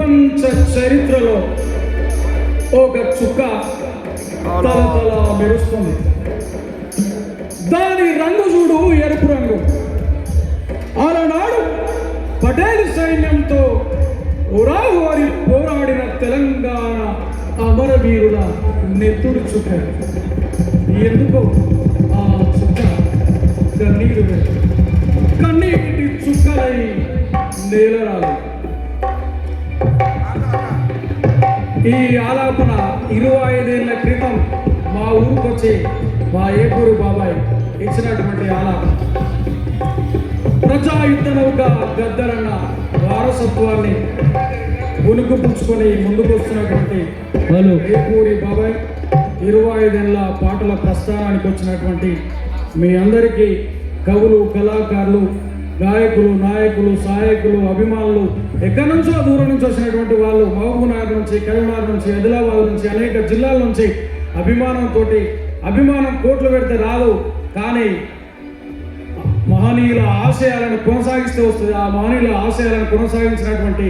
ప్రపంచ చరిత్రలో ఒక చుక్క తల మెరుస్తుంది. దాని రంగు చూడు, ఎరుపు రంగు. ఆనాడు పటేల్ సైన్యంతో ఉరాహోరి పోరాడిన తెలంగాణ అమరవీరుల నెత్తుడు చుక్క. ఎందుకో ఆ చుక్క కన్నీటి చుక్కలై నేలరాలి. ఈ ఆలాపన 25 ఏళ్ల క్రితం మా ఊరికొచ్చి మా ఏపూరి బాబాయ్ ఇచ్చినటువంటి ఆలాపన. ప్రజాయుద్ధ నౌక గద్దరన్న వారసత్వాన్ని ఉనుకు పుచ్చుకొని ముందుకు వస్తున్నటువంటి ఏపూరి బాబాయ్ 25 ఏళ్ల పాటల ప్రస్థానానికి వచ్చినటువంటి మీ అందరికీ కవులు, కళాకారులు, గాయకులు, నాయకులు, సహాయకులు, అభిమానులు, ఎక్కడి నుంచో దూరం నుంచి వచ్చినటువంటి వాళ్ళు, మహబూబ్నగర్ నుంచి, కరీంనగర్ నుంచి, ఆదిలాబాద్ నుంచి, అనేక జిల్లాల నుంచి అభిమానం కోట్లు పెడితే రాదు, కానీ మహనీయుల ఆశయాలను కొనసాగిస్తే వస్తుంది. ఆ మహనీయుల ఆశయాలను కొనసాగించినటువంటి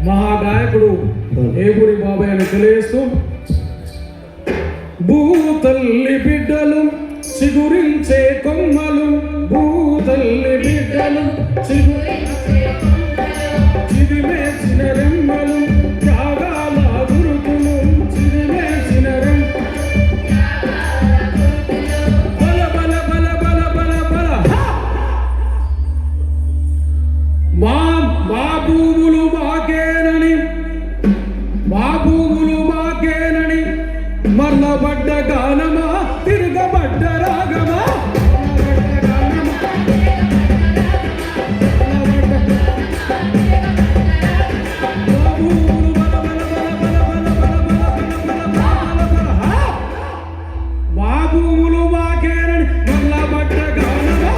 మహాగాయకుడు ఏపూరి బాబాయ్ అని తెలియజేస్తూ, భూతల్లి బిడ్డలు చిగురించే కొమ్మలు, భూతల్లి బిడ్డలు చిదిమేసిన రెమ్మలు, త్యాగాల గురుతులు చిదిమేసిన బల బల బల బల బల బల. మా భూములు మాకేనని, మా భూములు మాకేనని మల్లబడ్డ గానమా, తిరగబడ్డ రాగమా, మా భూములు మాకేనని మల్లబడ్డ గానమా,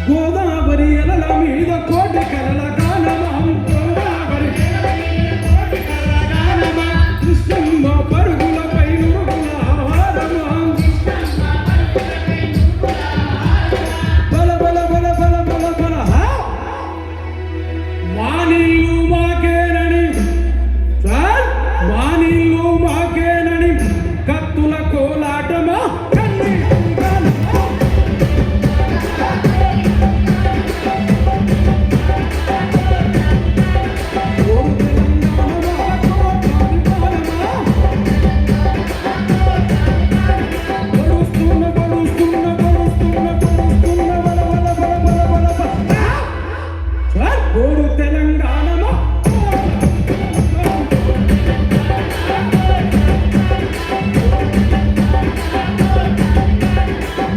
గోదావరి అలల మీద కోటి కలల గానమా, కృష్ణమ్మ పరుగులపై నురుగుల ఆహారమా, బల బల బల బల బల బల. మా నీళ్ళు మాకేనని, మా నీళ్ళు మాకేనని కత్తుల కోలాటమా, తెలంగాణమా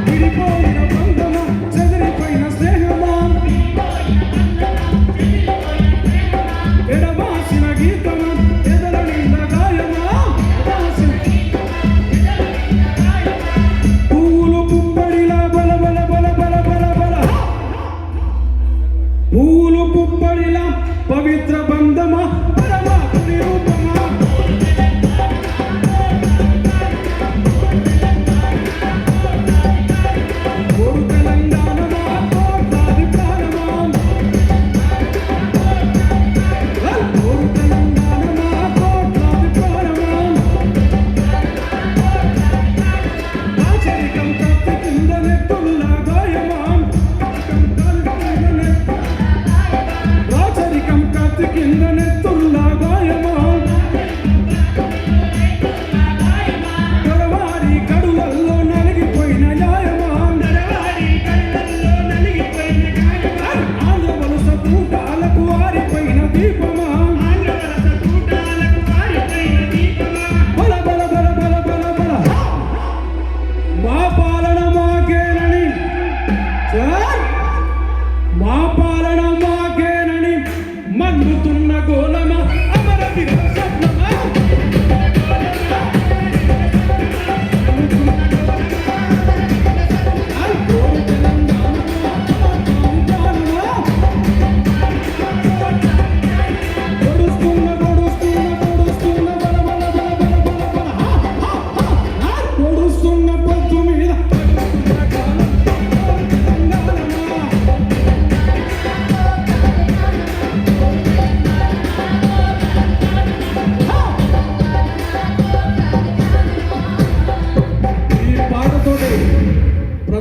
విడిపోయిన బంధమా, చెదిరిపోయిన స్నేహమా, ఎడబాసిన గీతమా, ఎదల నింద గాయమా, పూలు పుప్పడిలా బల బల బల బల బల బల. పూలు పుప్పడిలా పవిత్ర బంధమా, పరమాత్ముని రూపమా, ఓరు తెలంగాణమా, కోట్లాది ప్రాణమా, ఓరు తెలంగాణమా, కోట్లాది ప్రాణమా, రాచరికం కత్తి కింద నెత్తుల్లా గాయమా, రాచరికం కత్తి కింద మా పాలన మాకేనని మన్నుతున్న గోలమ అమర విరసత్నమా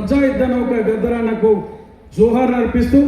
ప్రజా యుద్ధ నౌక గద్దరన్నకు జోహార్ అర్పిస్తూ